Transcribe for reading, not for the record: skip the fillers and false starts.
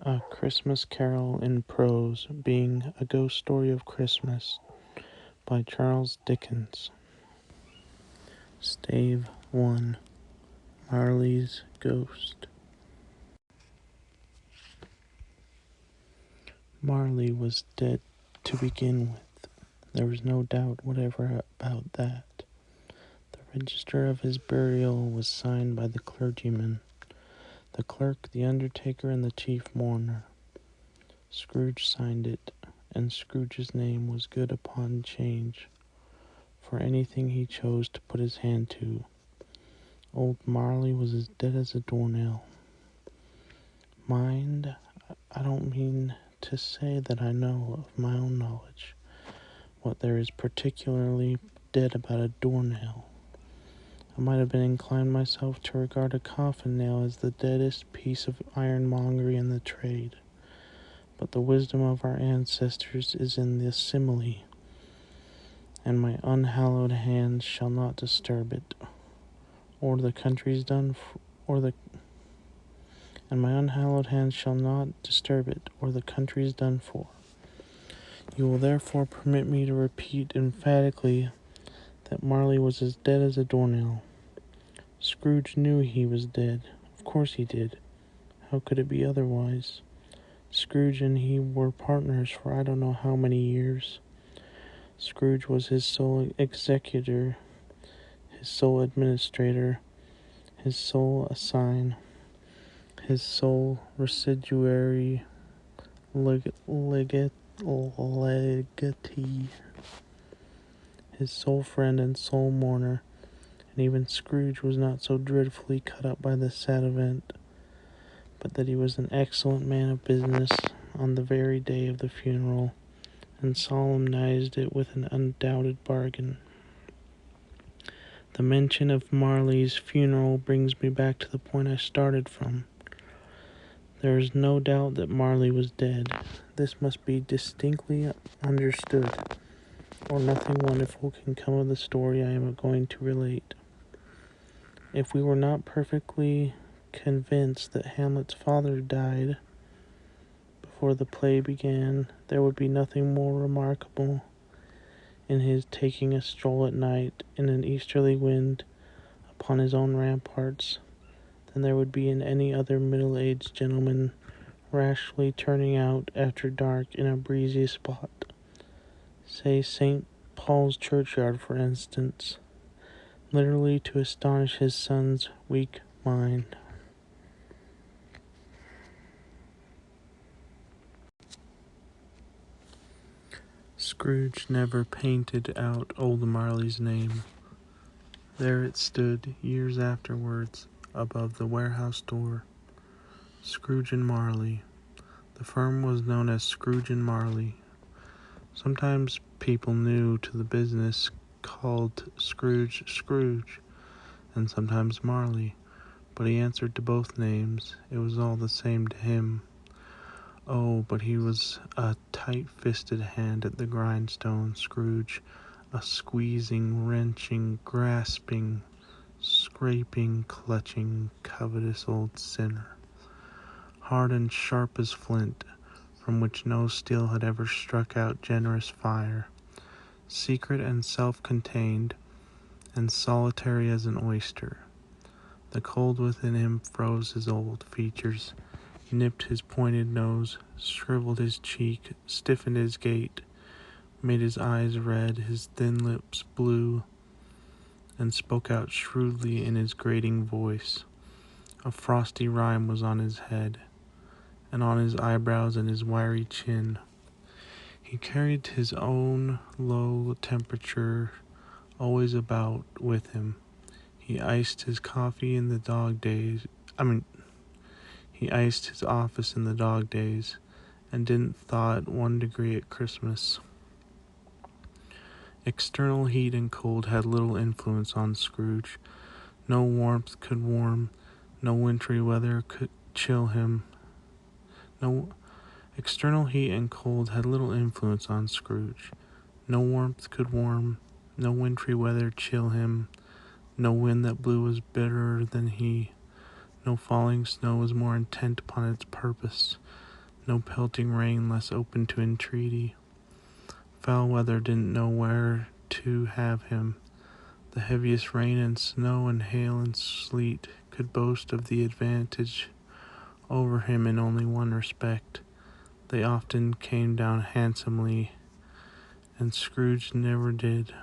A Christmas Carol in Prose, being a ghost story of Christmas, by Charles Dickens. Stave 1. Marley's Ghost. Marley was dead to begin with. There was no doubt whatever about that. The register of his burial was signed by the clergyman, the clerk, the undertaker, and the chief mourner. Scrooge signed it, and Scrooge's name was good upon change for anything he chose to put his hand to. Old Marley was as dead as a doornail. Mind, I don't mean to say that I know of my own knowledge what there is particularly dead about a doornail. I might have been inclined myself to regard a coffin nail as the deadest piece of ironmongery in the trade. But the wisdom of our ancestors is in the simile, and my unhallowed hand shall not disturb it, or the country's done and my unhallowed hand shall not disturb it, or the country's done for. You will therefore permit me to repeat emphatically that Marley was as dead as a doornail. Scrooge knew he was dead. Of course he did. How could it be otherwise? Scrooge and he were partners for I don't know how many years. Scrooge was his sole executor, his sole administrator, his sole assign, his sole residuary legatee, his sole friend and sole mourner, and even Scrooge was not so dreadfully cut up by this sad event, but that he was an excellent man of business on the very day of the funeral, and solemnized it with an undoubted bargain. The mention of Marley's funeral brings me back to the point I started from. There is no doubt that Marley was dead. This must be distinctly understood, or nothing wonderful can come of the story I am going to relate. If we were not perfectly convinced that Hamlet's father died before the play began, there would be nothing more remarkable in his taking a stroll at night in an easterly wind upon his own ramparts than there would be in any other middle-aged gentleman rashly turning out after dark in a breezy spot, say St. Paul's churchyard, for instance, literally to astonish his son's weak mind. Scrooge never painted out old Marley's name. There it stood, years afterwards, above the warehouse door. Scrooge and Marley. The firm was known as Scrooge and Marley. Sometimes people new to the business called Scrooge Scrooge, and sometimes Marley, but he answered to both names. It was all the same to him. Oh, but he was a tight-fisted hand at the grindstone, Scrooge, a squeezing, wrenching, grasping, scraping, clutching, covetous old sinner, hard and sharp as flint, from which no steel had ever struck out generous fire, secret and self-contained, and solitary as an oyster. The cold within him froze his old features, nipped his pointed nose, shriveled his cheek, stiffened his gait, made his eyes red, his thin lips blue, and spoke out shrewdly in his grating voice. A frosty rime was on his head, and on his eyebrows and his wiry chin. He carried his own low temperature always about with him. He iced his coffee in the dog days. He iced his office in the dog days, and didn't thaw it 1 degree at Christmas. External heat and cold had little influence on Scrooge. No warmth could warm, no wintry weather could chill him. External heat and cold had little influence on Scrooge. No warmth could warm, no wintry weather chill him. No wind that blew was bitterer than he. No falling snow was more intent upon its purpose. no pelting rain less open to entreaty. Foul weather didn't know where to have him. The heaviest rain and snow and hail and sleet could boast of the advantage over him in only one respect. They often came down handsomely, and Scrooge never did.